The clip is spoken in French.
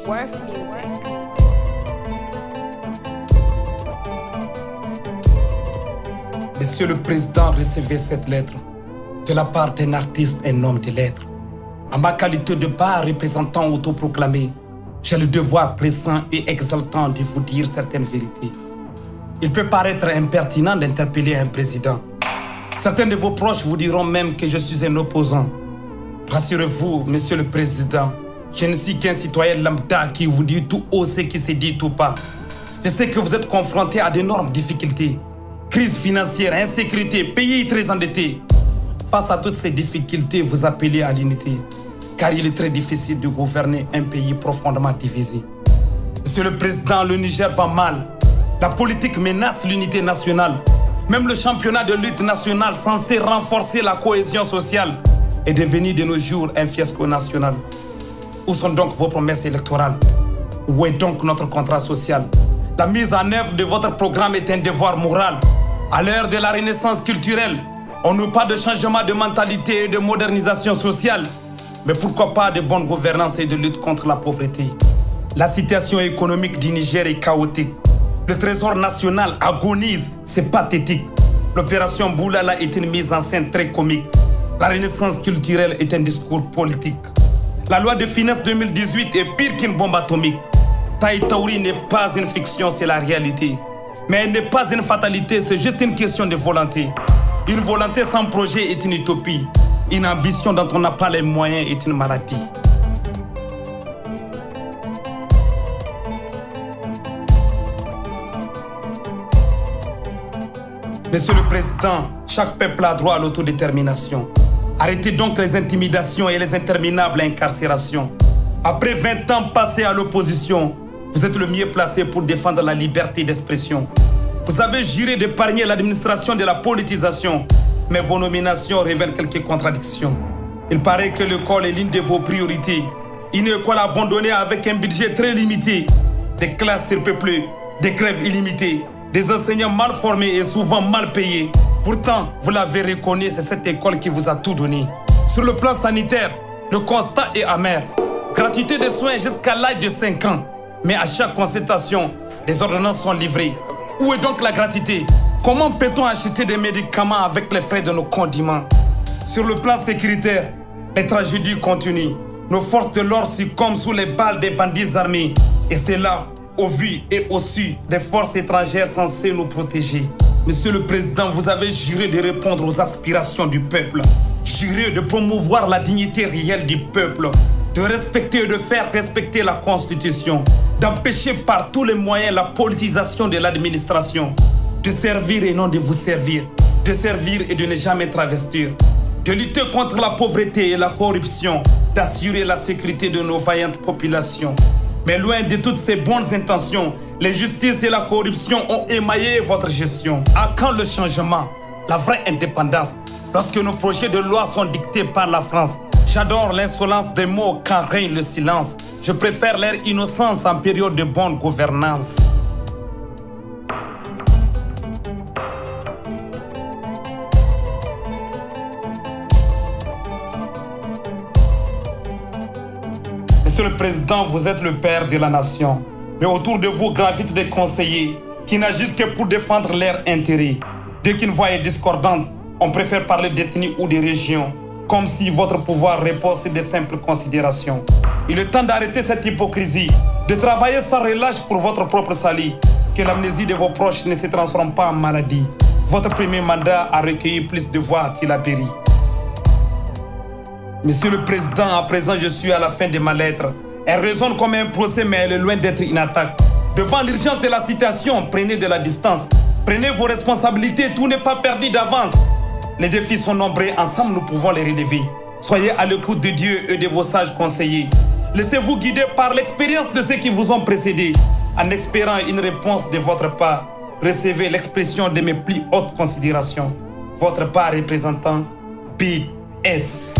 Worth Music. Monsieur le Président, recevez cette lettre de la part d'un artiste et un homme de lettres. En ma qualité de bas représentant autoproclamé, j'ai le devoir pressant et exaltant de vous dire certaines vérités. Il peut paraître impertinent d'interpeller un président. Certains de vos proches vous diront même que je suis un opposant. Rassurez-vous, Monsieur le Président, je ne suis qu'un citoyen lambda qui vous dit tout haut ce qui se dit tout bas. Je sais que vous êtes confronté à d'énormes difficultés. Crise financière, insécurité, pays très endetté. Face à toutes ces difficultés, vous appelez à l'unité. Car il est très difficile de gouverner un pays profondément divisé. Monsieur le Président, le Niger va mal. La politique menace l'unité nationale. Même le championnat de lutte nationale censé renforcer la cohésion sociale est devenu de nos jours un fiasco national. Où sont donc vos promesses électorales? Où est donc notre contrat social? La mise en œuvre de votre programme est un devoir moral. À l'heure de la renaissance culturelle, on n'a pas de changement de mentalité et de modernisation sociale. Mais pourquoi pas de bonne gouvernance et de lutte contre la pauvreté? La situation économique du Niger est chaotique. Le trésor national agonise, c'est pathétique. L'opération Boulala est une mise en scène très comique. La renaissance culturelle est un discours politique. La loi de finances 2018 est pire qu'une bombe atomique. Taï Taouri n'est pas une fiction, c'est la réalité. Mais elle n'est pas une fatalité, c'est juste une question de volonté. Une volonté sans projet est une utopie. Une ambition dont on n'a pas les moyens est une maladie. Monsieur le Président, chaque peuple a droit à l'autodétermination. Arrêtez donc les intimidations et les interminables incarcérations. Après 20 ans passés à l'opposition, vous êtes le mieux placé pour défendre la liberté d'expression. Vous avez juré d'épargner l'administration de la politisation, mais vos nominations révèlent quelques contradictions. Il paraît que l'école est l'une de vos priorités. Une école abandonnée avec un budget très limité, des classes surpeuplées, des grèves illimitées, des enseignants mal formés et souvent mal payés. Pourtant, vous l'avez reconnu, c'est cette école qui vous a tout donné. Sur le plan sanitaire, le constat est amer. Gratuité de soins jusqu'à l'âge de 5 ans. Mais à chaque consultation, des ordonnances sont livrées. Où est donc la gratuité? Comment peut-on acheter des médicaments avec les frais de nos condiments? Sur le plan sécuritaire, les tragédies continuent. Nos forces de l'ordre succombent sous les balles des bandits armés. Et c'est là, au vu et au su des forces étrangères censées nous protéger. Monsieur le Président, vous avez juré de répondre aux aspirations du peuple. Juré de promouvoir la dignité réelle du peuple. De respecter et de faire respecter la Constitution. D'empêcher par tous les moyens la politisation de l'administration. De servir et non de vous servir. De servir et de ne jamais travestir. De lutter contre la pauvreté et la corruption. D'assurer la sécurité de nos vaillantes populations. Mais loin de toutes ces bonnes intentions, l'injustice et la corruption ont émaillé votre gestion. À quand le changement? La vraie indépendance? Lorsque nos projets de loi sont dictés par la France. J'adore l'insolence des mots quand règne le silence. Je préfère leur innocence en période de bonne gouvernance. Monsieur le Président, vous êtes le père de la nation. Mais autour de vous gravitent des conseillers qui n'agissent que pour défendre leurs intérêts. Dès qu'une voix est discordante, on préfère parler d'ethnie ou de région. Comme si votre pouvoir repose sur des simples considérations. Il est temps d'arrêter cette hypocrisie, de travailler sans relâche pour votre propre salut. Que l'amnésie de vos proches ne se transforme pas en maladie. Votre premier mandat a recueilli plus de voix à Tillabéri. Monsieur le Président, à présent je suis à la fin de ma lettre. Elle résonne comme un procès, mais elle est loin d'être une attaque. Devant l'urgence de la situation, prenez de la distance. Prenez vos responsabilités, tout n'est pas perdu d'avance. Les défis sont nombreux, ensemble nous pouvons les relever. Soyez à l'écoute de Dieu et de vos sages conseillers. Laissez-vous guider par l'expérience de ceux qui vous ont précédés. En espérant une réponse de votre part, recevez l'expression de mes plus hautes considérations. Votre part représentant Big S.